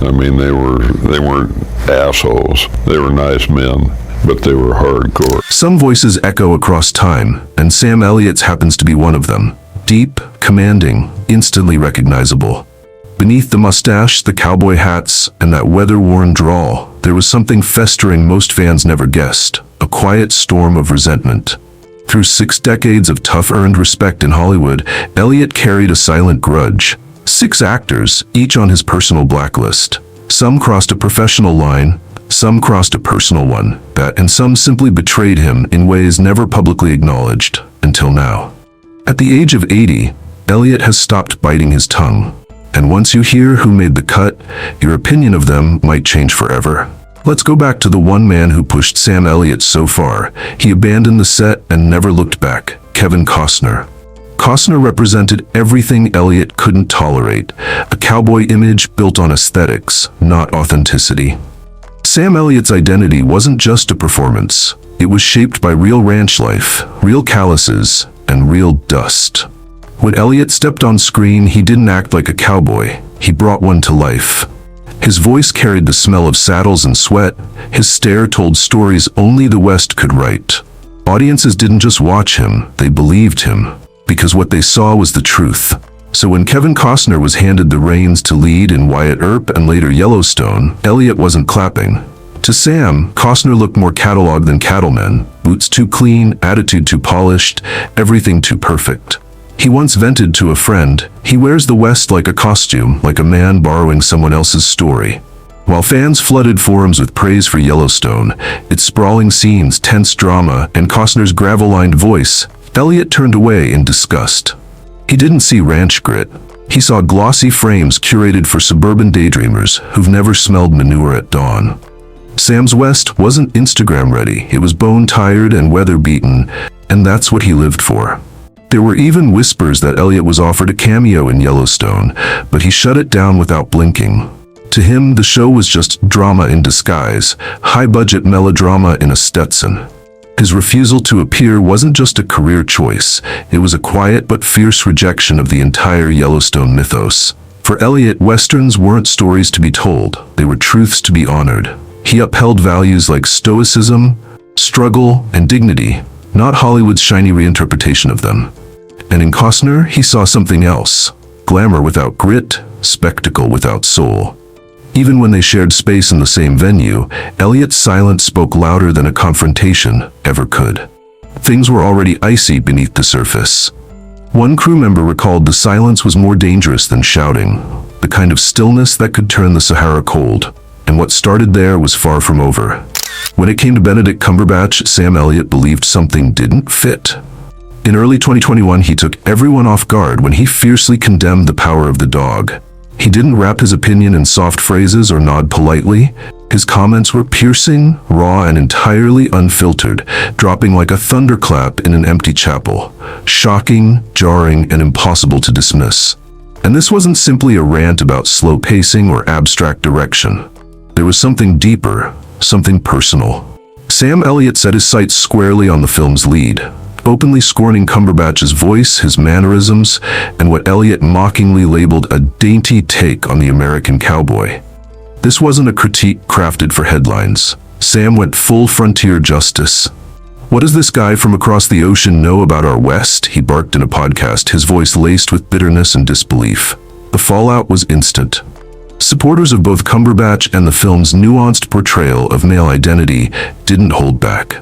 I mean, they weren't assholes. They were nice men, but they were hardcore. Some voices echo across time, and Sam Elliott's happens to be one of them. Deep, commanding, instantly recognizable. Beneath the mustache, the cowboy hats, and that weather-worn drawl, there was something festering most fans never guessed, a quiet storm of resentment. Through 6 decades of tough-earned respect in Hollywood, Elliott carried a silent grudge. 6 actors, each on his personal blacklist. Some crossed a professional line, some crossed a personal one, and some simply betrayed him in ways never publicly acknowledged, until now. At the age of 80, Elliott has stopped biting his tongue. And once you hear who made the cut, your opinion of them might change forever. Let's go back to the one man who pushed Sam Elliott so far. He abandoned the set and never looked back. Kevin Costner. Costner represented everything Elliott couldn't tolerate. A cowboy image built on aesthetics, not authenticity. Sam Elliott's identity wasn't just a performance. It was shaped by real ranch life, real calluses, and real dust. When Elliott stepped on screen, he didn't act like a cowboy. He brought one to life. His voice carried the smell of saddles and sweat. His stare told stories only the West could write. Audiences didn't just watch him, they believed him, because what they saw was the truth. So when Kevin Costner was handed the reins to lead in Wyatt Earp and later Yellowstone, Elliott wasn't clapping. To Sam, Costner looked more catalog than cattleman. Boots too clean, attitude too polished, everything too perfect. He once vented to a friend, "He wears the West like a costume, like a man borrowing someone else's story." While fans flooded forums with praise for Yellowstone, its sprawling scenes, tense drama, and Costner's gravel-lined voice, Elliott turned away in disgust. He didn't see ranch grit. He saw glossy frames curated for suburban daydreamers who've never smelled manure at dawn. Sam's West wasn't Instagram ready. It was bone-tired and weather-beaten, and that's what he lived for. There were even whispers that Elliott was offered a cameo in Yellowstone, but he shut it down without blinking. To him, the show was just drama in disguise, high-budget melodrama in a Stetson. His refusal to appear wasn't just a career choice, it was a quiet but fierce rejection of the entire Yellowstone mythos. For Elliott, Westerns weren't stories to be told, they were truths to be honored. He upheld values like stoicism, struggle, and dignity, not Hollywood's shiny reinterpretation of them. And in Costner, he saw something else. Glamour without grit, spectacle without soul. Even when they shared space in the same venue, Elliott's silence spoke louder than a confrontation ever could. Things were already icy beneath the surface. One crew member recalled the silence was more dangerous than shouting, the kind of stillness that could turn the Sahara cold. And what started there was far from over. When it came to Benedict Cumberbatch, Sam Elliott believed something didn't fit. In early 2021, he took everyone off guard when he fiercely condemned the power of the dog. He didn't wrap his opinion in soft phrases or nod politely. His comments were piercing, raw, and entirely unfiltered, dropping like a thunderclap in an empty chapel. Shocking, jarring, and impossible to dismiss. And this wasn't simply a rant about slow pacing or abstract direction. There was something deeper, something personal. Sam Elliott set his sights squarely on the film's lead, openly scorning Cumberbatch's voice, his mannerisms, and what Elliott mockingly labeled a dainty take on the American cowboy. This wasn't a critique crafted for headlines. Sam went full frontier justice. "What does this guy from across the ocean know about our West?" he barked in a podcast, his voice laced with bitterness and disbelief. The fallout was instant. Supporters of both Cumberbatch and the film's nuanced portrayal of male identity didn't hold back.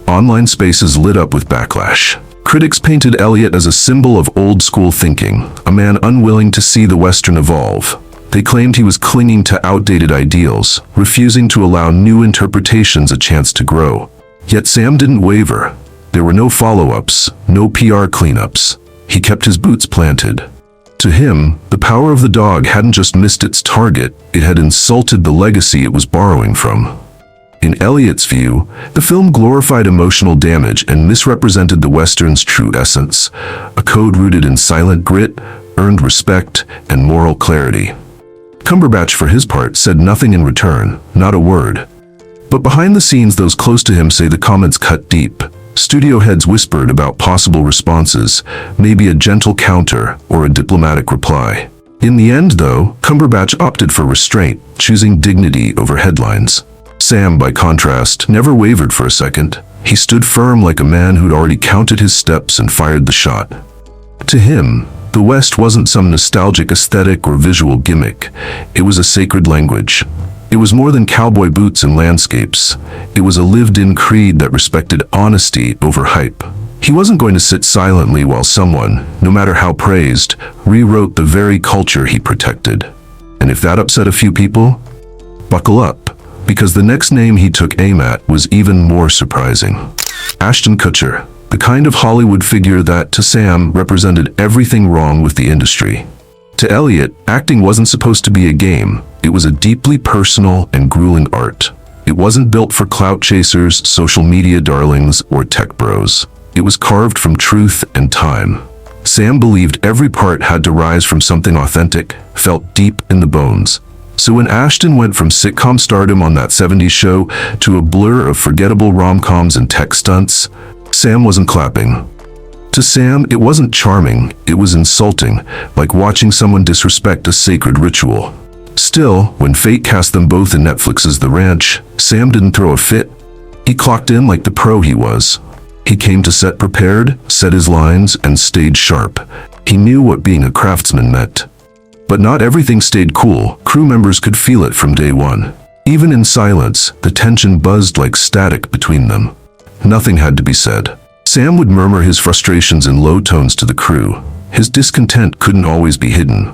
Online spaces lit up with backlash. Critics painted Elliott as a symbol of old-school thinking, a man unwilling to see the Western evolve. They claimed he was clinging to outdated ideals, refusing to allow new interpretations a chance to grow. Yet Sam didn't waver. There were no follow-ups, no PR cleanups. He kept his boots planted. To him, the power of the dog hadn't just missed its target, it had insulted the legacy it was borrowing from. In Elliott's view, the film glorified emotional damage and misrepresented the Western's true essence, a code rooted in silent grit, earned respect, and moral clarity. Cumberbatch, for his part, said nothing in return, not a word. But behind the scenes, those close to him say the comments cut deep. Studio heads whispered about possible responses, maybe a gentle counter or a diplomatic reply. In the end, though, Cumberbatch opted for restraint, choosing dignity over headlines. Sam, by contrast, never wavered for a second. He stood firm like a man who'd already counted his steps and fired the shot. To him, the West wasn't some nostalgic aesthetic or visual gimmick. It was a sacred language. It was more than cowboy boots and landscapes. It was a lived-in creed that respected honesty over hype. He wasn't going to sit silently while someone, no matter how praised, rewrote the very culture he protected. And if that upset a few people, buckle up, because the next name he took aim at was even more surprising. Ashton Kutcher, the kind of Hollywood figure that, to Sam, represented everything wrong with the industry. To Elliot, acting wasn't supposed to be a game. It was a deeply personal and grueling art. It wasn't built for clout chasers, social media darlings, or tech bros. It was carved from truth and time. Sam believed every part had to rise from something authentic, felt deep in the bones. So when Ashton went from sitcom stardom on that 70s show to a blur of forgettable rom-coms and tech stunts, Sam wasn't clapping. To Sam, it wasn't charming, it was insulting, like watching someone disrespect a sacred ritual. Still, when fate cast them both in Netflix's The Ranch, Sam didn't throw a fit. He clocked in like the pro he was. He came to set prepared, said his lines, and stayed sharp. He knew what being a craftsman meant. But not everything stayed cool. Crew members could feel it from day one. Even in silence, the tension buzzed like static between them. Nothing had to be said. Sam would murmur his frustrations in low tones to the crew. His discontent couldn't always be hidden.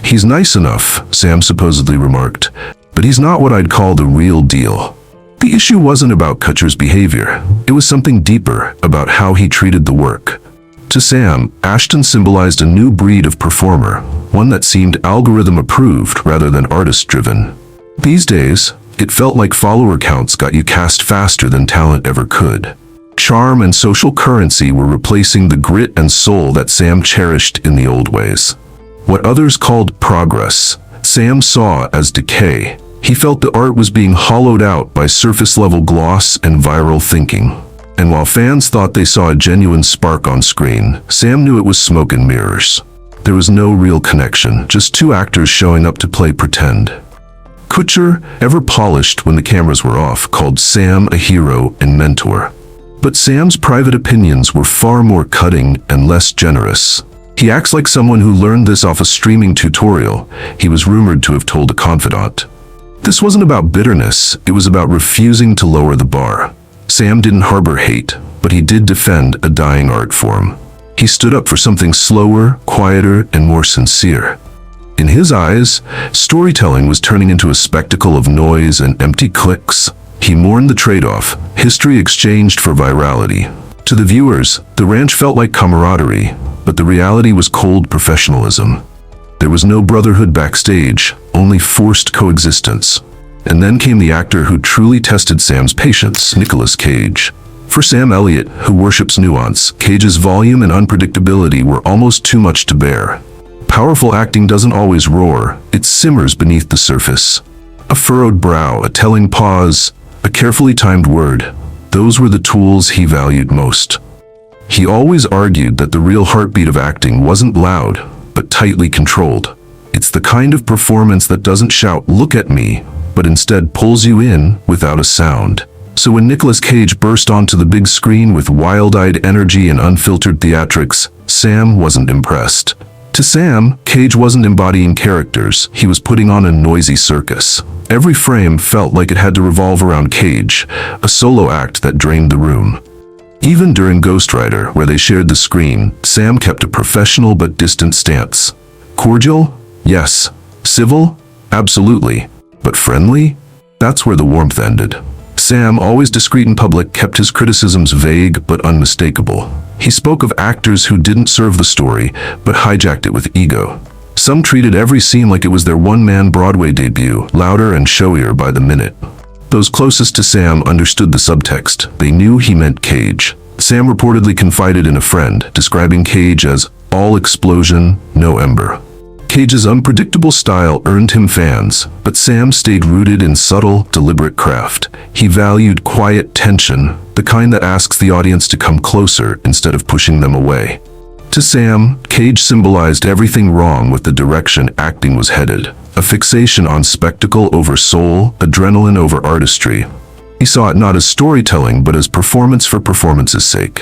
"He's nice enough," Sam supposedly remarked, "but he's not what I'd call the real deal." The issue wasn't about Kutcher's behavior. It was something deeper, about how he treated the work. To Sam, Ashton symbolized a new breed of performer, one that seemed algorithm-approved rather than artist-driven. These days, it felt like follower counts got you cast faster than talent ever could. Charm and social currency were replacing the grit and soul that Sam cherished in the old ways. What others called progress, Sam saw as decay. He felt the art was being hollowed out by surface-level gloss and viral thinking. And while fans thought they saw a genuine spark on screen, Sam knew it was smoke and mirrors. There was no real connection, just two actors showing up to play pretend. Kutcher, ever polished when the cameras were off, called Sam a hero and mentor. But Sam's private opinions were far more cutting and less generous. He acts like someone who learned this off a streaming tutorial. He was rumored to have told a confidant. This wasn't about bitterness, it was about refusing to lower the bar. Sam didn't harbor hate, but he did defend a dying art form. He stood up for something slower, quieter, and more sincere. In his eyes, storytelling was turning into a spectacle of noise and empty clicks. He mourned the trade-off, history exchanged for virality. To the viewers, The Ranch felt like camaraderie, but the reality was cold professionalism. There was no brotherhood backstage, only forced coexistence. And then came the actor who truly tested Sam's patience, Nicolas Cage. For Sam Elliott, who worships nuance, Cage's volume and unpredictability were almost too much to bear. Powerful acting doesn't always roar, it simmers beneath the surface. A furrowed brow, a telling pause, a carefully timed word. Those were the tools he valued most. He always argued that the real heartbeat of acting wasn't loud, but tightly controlled. It's the kind of performance that doesn't shout, "Look at me," but instead pulls you in without a sound. So when Nicolas Cage burst onto the big screen with wild-eyed energy and unfiltered theatrics, Sam wasn't impressed. To Sam, Cage wasn't embodying characters, he was putting on a noisy circus. Every frame felt like it had to revolve around Cage, a solo act that drained the room. Even during Ghost Rider, where they shared the screen, Sam kept a professional but distant stance. Cordial? Yes. Civil? Absolutely. But friendly? That's where the warmth ended. Sam, always discreet in public, kept his criticisms vague but unmistakable. He spoke of actors who didn't serve the story, but hijacked it with ego. Some treated every scene like it was their one-man Broadway debut, louder and showier by the minute. Those closest to Sam understood the subtext. They knew he meant Cage. Sam reportedly confided in a friend, describing Cage as all explosion, no ember. Cage's unpredictable style earned him fans, but Sam stayed rooted in subtle, deliberate craft. He valued quiet tension, the kind that asks the audience to come closer instead of pushing them away. To Sam, Cage symbolized everything wrong with the direction acting was headed. A fixation on spectacle over soul, adrenaline over artistry. He saw it not as storytelling, but as performance for performance's sake.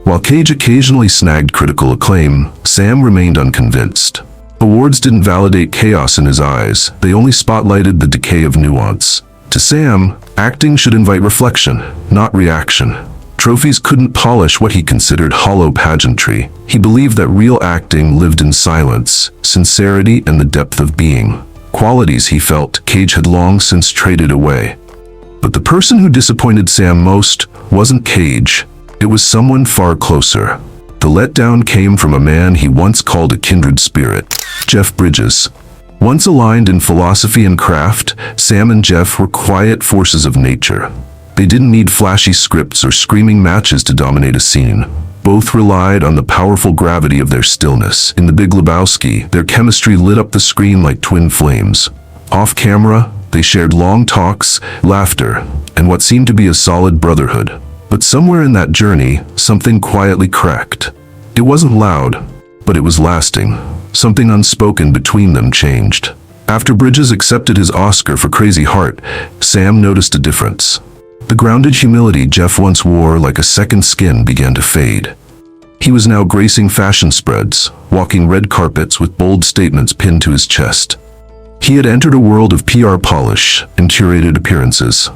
While Cage occasionally snagged critical acclaim, Sam remained unconvinced. Awards didn't validate chaos in his eyes, they only spotlighted the decay of nuance. To Sam, acting should invite reflection, not reaction. Trophies couldn't polish what he considered hollow pageantry. He believed that real acting lived in silence, sincerity, and the depth of being. Qualities he felt Cage had long since traded away. But the person who disappointed Sam most wasn't Cage. It was someone far closer. The letdown came from a man he once called a kindred spirit, Jeff Bridges. Once aligned in philosophy and craft, Sam and Jeff were quiet forces of nature. They didn't need flashy scripts or screaming matches to dominate a scene. Both relied on the powerful gravity of their stillness. In The Big Lebowski, their chemistry lit up the screen like twin flames. Off camera, they shared long talks, laughter, and what seemed to be a solid brotherhood. But somewhere in that journey, something quietly cracked. It wasn't loud, but it was lasting. Something unspoken between them changed. After Bridges accepted his Oscar for Crazy Heart, Sam noticed a difference. The grounded humility Jeff once wore like a second skin began to fade. He was now gracing fashion spreads, walking red carpets with bold statements pinned to his chest. He had entered a world of PR polish and curated appearances.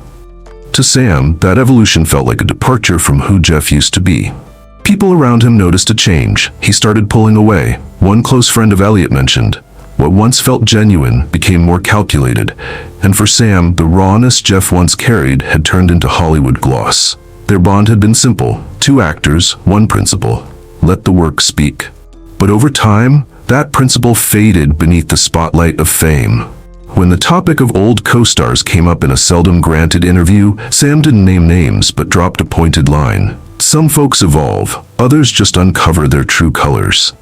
To Sam, that evolution felt like a departure from who Jeff used to be. People around him noticed a change. He started pulling away. One close friend of Elliot mentioned, what once felt genuine became more calculated, and for Sam, the rawness Jeff once carried had turned into Hollywood gloss. Their bond had been simple, two actors, one principle. Let the work speak. But over time, that principle faded beneath the spotlight of fame. When the topic of old co-stars came up in a seldom granted interview, Sam didn't name names but dropped a pointed line. Some folks evolve, others just uncover their true colors.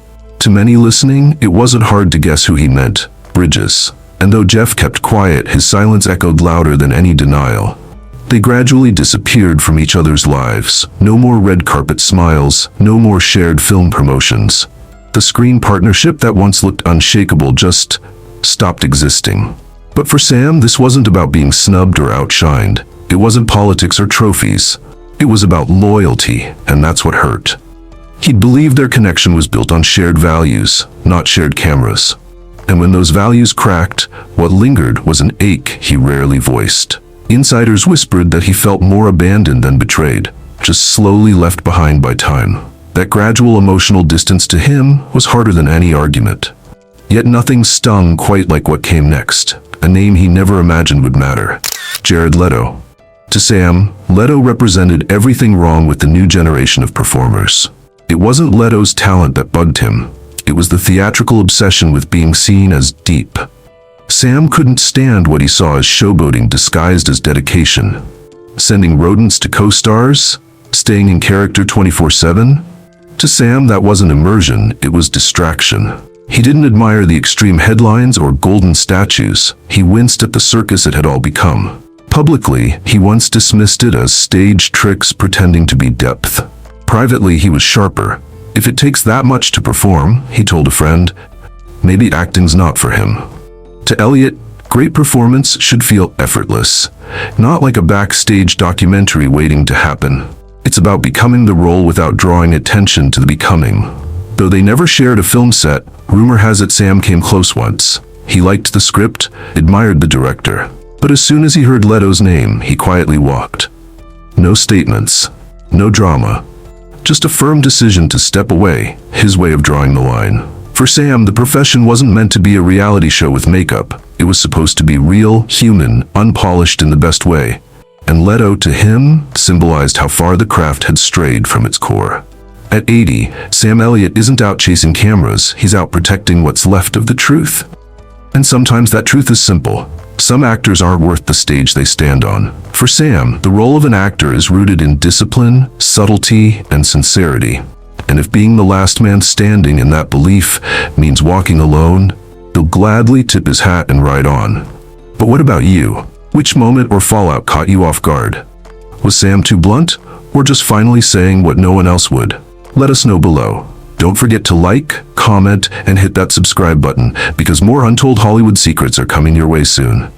To many listening, it wasn't hard to guess who he meant, Bridges. And though Jeff kept quiet, his silence echoed louder than any denial. They gradually disappeared from each other's lives. No more red carpet smiles, no more shared film promotions. The screen partnership that once looked unshakable just stopped existing. But for Sam, this wasn't about being snubbed or outshined. It wasn't politics or trophies. It was about loyalty, and that's what hurt. He'd believed their connection was built on shared values, not shared cameras. And when those values cracked, what lingered was an ache he rarely voiced. Insiders whispered that he felt more abandoned than betrayed, just slowly left behind by time. That gradual emotional distance to him was harder than any argument. Yet nothing stung quite like what came next, a name he never imagined would matter. Jared Leto. To Sam, Leto represented everything wrong with the new generation of performers. It wasn't Leto's talent that bugged him. It was the theatrical obsession with being seen as deep. Sam couldn't stand what he saw as showboating disguised as dedication. Sending rodents to co-stars? Staying in character 24/7? To Sam, that wasn't immersion, it was distraction. He didn't admire the extreme headlines or golden statues. He winced at the circus it had all become. Publicly, he once dismissed it as stage tricks pretending to be depth. Privately, he was sharper. If it takes that much to perform, he told a friend, maybe acting's not for him. To Elliot, great performance should feel effortless, not like a backstage documentary waiting to happen. It's about becoming the role without drawing attention to the becoming. Though they never shared a film set, rumor has it Sam came close once. He liked the script, admired the director. But as soon as he heard Leto's name, he quietly walked. No statements, no drama. Just a firm decision to step away, his way of drawing the line. For Sam, the profession wasn't meant to be a reality show with makeup. It was supposed to be real, human, unpolished in the best way. And Leto, to him, symbolized how far the craft had strayed from its core. At 80, Sam Elliott isn't out chasing cameras, he's out protecting what's left of the truth. And sometimes that truth is simple. Some actors aren't worth the stage they stand on. For Sam, the role of an actor is rooted in discipline, subtlety, and sincerity. And if being the last man standing in that belief means walking alone, he'll gladly tip his hat and ride on. But what about you? Which moment or fallout caught you off guard? Was Sam too blunt, or just finally saying what no one else would? Let us know below. Don't forget to like, comment, and hit that subscribe button because more untold Hollywood secrets are coming your way soon.